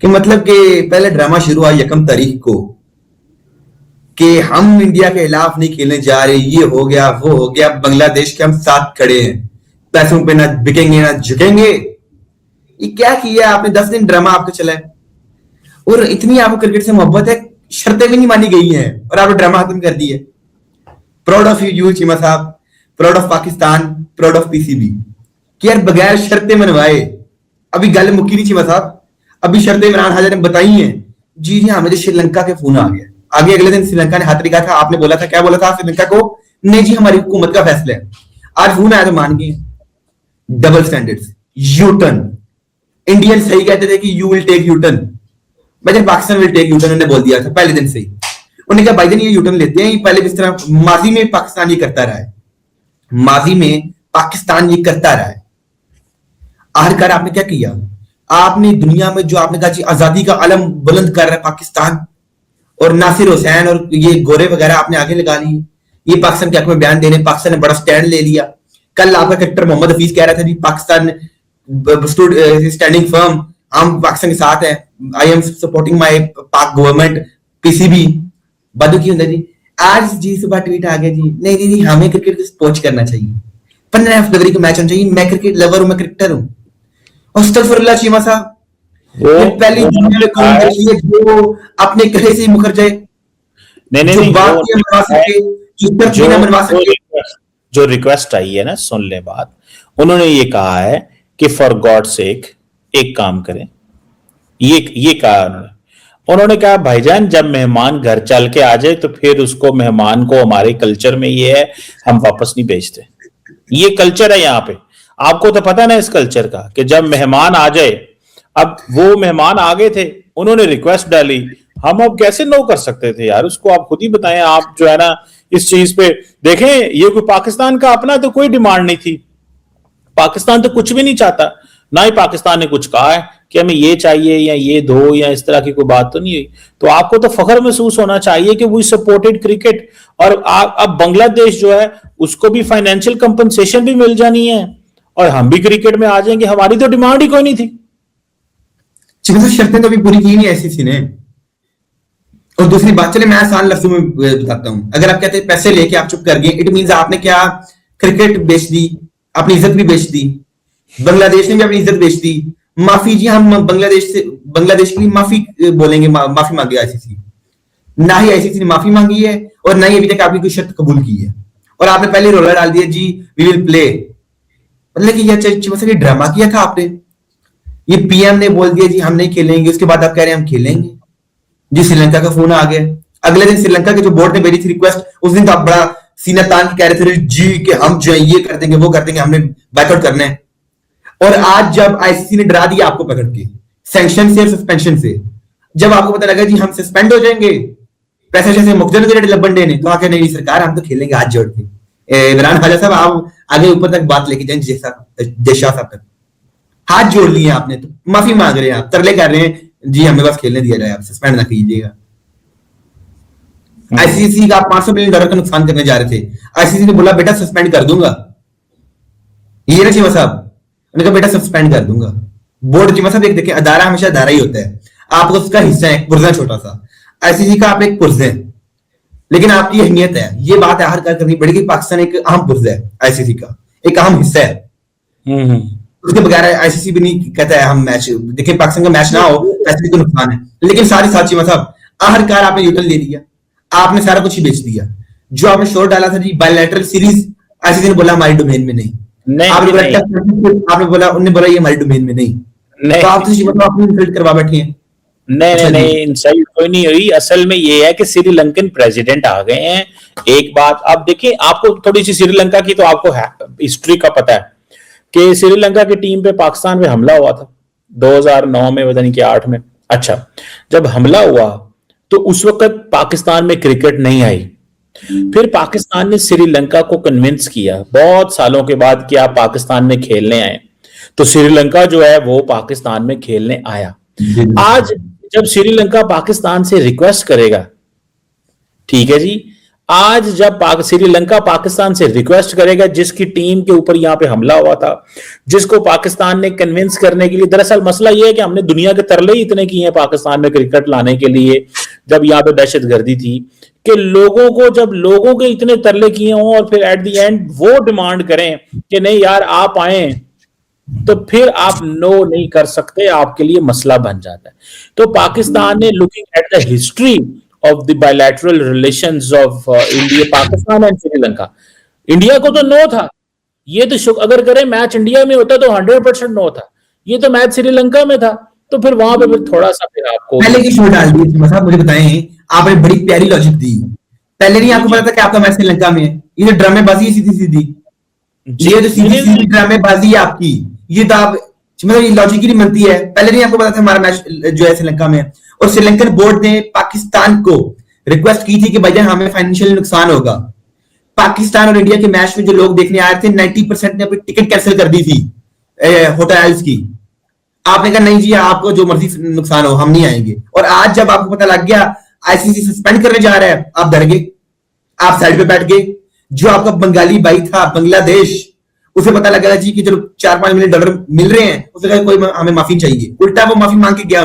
कि मतलब कि पहले ड्रामा शुरू हुआ 1 तारीख को कि हम इंडिया के खिलाफ नहीं खेलने जा रहे, ये हो गया वो हो गया, बांग्लादेश के हम साथ खड़े हैं, पैसों पे ना बिकेंगे ना झुकेंगे। ये क्या किया आपने? 10 दिन ड्रामा आपका चला है और इतनी आपको क्रिकेट से मोहब्बत है, शर्तें भी नहीं मानी गई हैं और आपने ड्रामा खत्म कर दी है। प्राउड ऑफ यू चीमा साहब, proud of Pakistan, proud of PCB कि यार बगैर शर्तें मनवाए। अभी गल मुक्की नहीं चीमा साहब, अभी शर्तें इमरान हाजिर ने बताई हैं। जी हाँ, मुझे श्रीलंका के फोन आ गया। आगे अगले दिन श्रीलंका ने हाथ दिखा था, आपने बोला था, क्या बोला था श्रीलंका को? नहीं जी हमारी हुकूमत का फैसला है। आज फोन आया तो मान गए। Double standards, U turn. Indian सही कहते थे कि you will take U turn, भाई Pakistan will take U turn, उन्होंने बोल दिया था पहले दिन से ही। उन्होंने कहा भाईजान ये यू टर्न लेते हैं, पहले इस तरह माजी में पाकिस्तान ये करता रहा है, माजी में पाकिस्तान ये करता रहा है। आखिरकार आपने क्या किया? आपने दुनिया में जो आपने कहा जी आजादी का अलम बुलंद कर रहा है पाकिस्तान, और नासिर हुसैन और ये गोरे वगैरह आपने आगे लगा लिए, ये पाकिस्तान के हक में बयान देने, पाकिस्तान ने बड़ा स्टैंड ले लिया। कल आपका क्रिकेटर मोहम्मद हफीज कह रहा था जी पाकिस्तान स्टैंडिंग फर्म, हम पाकिस्तान के साथ हैं, आई एम सपोर्टिंग माय पाक गवर्नमेंट, पीसीबी बदू की होता जी। आज जी सुबह ट्वीट आ गया जी, नहीं नहीं हमें क्रिकेट को स्पोर्च करना चाहिए, 15 फरवरी को मैच होना चाहिए, मैं क्रिकेट लवर हूं, मैं क्रिकेटर हूं। अस्तगफुरुल्लाह चीमा साहब, पहली दुनिया में कौन है जो अपने कहे से मुकर जाए? नहीं नहीं नहीं, बात ये मनवा सके, जो ना मनवा सके। जो रिक्वेस्ट आई है ना, सुन ले बात। उन्होंने ये कहा है कि फॉर गॉड सेक एक काम करें, ये कहा उन्होंने कहा भाईजान जब मेहमान घर चल के आ जाए तो फिर उसको मेहमान को, हमारे कल्चर में ये है, हम वापस नहीं भेजते। ये कल्चर है यहाँ पे, आपको तो पता ना इस कल्चर का, कि जब मेहमान आ जाए, अब वो मेहमान आ गए थे, उन्होंने रिक्वेस्ट डाली, हम अब कैसे नो कर सकते थे यार? उसको आप खुद ही बताएं। आप जो है ना इस चीज पे देखें, ये कोई पाकिस्तान का अपना तो कोई डिमांड नहीं थी, पाकिस्तान तो कुछ भी नहीं चाहता, ना ही पाकिस्तान ने कुछ कहा है कि हमें ये चाहिए या ये दो या इस तरह की कोई बात तो नहीं हुई। तो आपको तो फख्र महसूस होना चाहिए कि वी सपोर्टेड क्रिकेट। और अब बांग्लादेश जो है उसको भी फाइनेंशियल कंपनसेशन भी मिल जानी है और हम भी क्रिकेट में आ जाएंगे, हमारी तो डिमांड ही कोई नहीं थी। शर्तें तो भी पूरी की नहीं आईसीसी ने। और दूसरी बात, चले मैं आसान लफ्जों में बताता हूं, अगर आप कहते हैं पैसे लेके आप चुप कर गए, इट मींस आपने क्या क्रिकेट बेच दी, अपनी इज्जत भी बेच दी, बांग्लादेश ने भी अपनी इज्जत बेच दी। माफी जी, हम बांग्लादेश के लिए माफी बोलेंगे, माफी मांगे आईसीसी। ना ही आईसीसी ने माफी मांगी है और ना ही अभी तक आपकी कोई शर्त कबूल की है, और आपने पहले रोला डाल दिया जी वी विल प्ले। मतलब कि ये ड्रामा किया था आपने। ये पीएम ने बोल दिया जी हम नहीं खेलेंगे, उसके बाद आप कह रहे हैं हम खेलेंगे जी। श्रीलंका का फोन आ गया, अगले दिन श्रीलंका के जो बोर्ड ने भेजी थी रिक्वेस्ट, उस दिन तो आप बड़ा सीना तान के कह रहे थे जी कि हम जो है ये कर देंगे वो कर देंगे, हमने बैकआउट करना है। और आज जब आईसीसी ने डरा दिया आपको पकड़ के सैंक्शन से और सस्पेंशन से, जब आपको पता लगा जी हम सस्पेंड हो जाएंगे, पैसे जैसे मुखजन के लब्बन ने, तो आके नहीं सरकार हम तो खेलेंगे हाथ जोड़ के। इमरान खाजा साहब आप आगे ऊपर तक बात लेके जाए, जयशाह साहब तक हाथ जोड़ लिए आपने, तो माफी मांग रहे हैं, आप तरले कर रहे हैं जी हमें बस खेलने दिया जाए, आप सस्पेंड ना कीजिएगा। आईसीसी का आप $500 मिलियन का नुकसान करने जा रहे थे, आईसीसी ने बोला बेटा सस्पेंड कर दूंगा। ये ना चीमा साहब, उन्होंने कहा बेटा सस्पेंड कर दूंगा। बोर्ड चीमा साहब एक देखें, अदारा हमेशा अदारा ही होता है, आप उसका हिस्सा है, पुर्जा छोटा सा। आईसीसी का आप एक पुर्जा है, लेकिन आपकी अहमियत है, ये बात हर कर करनी पड़ेगी। पाकिस्तान एक अहम पुर्जा है, आईसीसी का एक अहम हिस्सा है। उसके बगैर आईसीसी भी नहीं कहता है हम मैच देखिए, पाकिस्तान का मैच ना हो आईसीसी को नुकसान है। लेकिन सारी साथ चीमा साहब, आखिरकार आपने यूटर्न ले लिया, आपने सारा कुछ ही बेच दिया। जो आपने शोर डाला था जी बायलैटरल सीरीज, आईसीसी ने बोला हमारी डोमेन में नहीं, आपने बोला उन्होंने बोला ये हमारी डोमेन में नहीं, तो आप तो अपनी इंसल्ट करवा बैठे हैं। नहीं इंसल्ट कोई नहीं हुई। असल में ये है कि श्रीलंकन प्रेसिडेंट आ गए हैं। एक बात आप देखिए, आपको थोड़ी सी श्रीलंका की तो आपको हिस्ट्री का पता है कि श्रीलंका की टीम पे पाकिस्तान पे हमला हुआ था 2009 में, पता नहीं कि 8 में। अच्छा, जब हमला हुआ तो उस वक्त पाकिस्तान में क्रिकेट नहीं आई। फिर पाकिस्तान ने श्रीलंका को कन्विंस किया बहुत सालों के बाद कि आप पाकिस्तान में खेलने आए, तो श्रीलंका जो है वो पाकिस्तान में खेलने आया। आज जब श्रीलंका पाकिस्तान से रिक्वेस्ट करेगा, ठीक है जी, आज जब श्रीलंका पाकिस्तान से रिक्वेस्ट करेगा, जिसकी टीम के ऊपर यहां पे हमला हुआ था, जिसको पाकिस्तान ने कन्विंस करने के लिए, दरअसल मसला यह है कि हमने दुनिया के तरले ही इतने किए हैं पाकिस्तान में क्रिकेट लाने के लिए, जब यहां पे दहशतगर्दी थी, कि लोगों को, जब लोगों के इतने तरले किए हों और फिर एट द एंड वो डिमांड करें कि नहीं यार आप आए, तो फिर आप नो नहीं कर सकते, आपके लिए मसला बन जाता है। तो पाकिस्तान ने, looking at the history of the bilateral relations of India, Pakistan and Sri Lanka, India को तो नो था, ये तो अगर करें मैच इंडिया में होता तो 100% नो था, ये तो मैच श्रीलंका में था, तो फिर वहां पे फिर थोड़ा सा फिर आपको पहले की शो डाल दी। साहब मुझे बताएं, आपने बड़ी प्यारी लॉजिक दी, पहले नहीं आपको पता था कि आपका मैच श्रीलंका में है? ये तो ड्रामेबाजी है सीधी सीधी, ये तो सीधी सीधी ड्रामेबाजी है आपकी, ये तो आप मतलब ये लॉजिक ही नहीं बनती है। पहले नहीं आपको पता था हमारा मैच जो है श्रीलंका में है? और श्रीलंकन बोर्ड ने पाकिस्तान को रिक्वेस्ट की थी कि भाईजान हमें फाइनेंशियल नुकसान होगा। पाकिस्तान और इंडिया के मैच में जो लोग देखने आए थे 90% ने अपनी टिकट कैंसिल कर दी थी होटल्स की। आपने कहा नहीं जी आपको जो मर्जी नुकसान हो हम नहीं आएंगे। और आज जब आपको पता लग गया आईसीसी सस्पेंड करने जा रहा है, आप डर गए, आप साइड पे बैठ गए। जो आपका बंगाली भाई था बांग्लादेश, उसे पता लगा जी कि चलो $4-5 मिलियन मिल रहे हैं, उसने कहा कोई हमें माफी चाहिए, उल्टा वो माफी मांग के गया।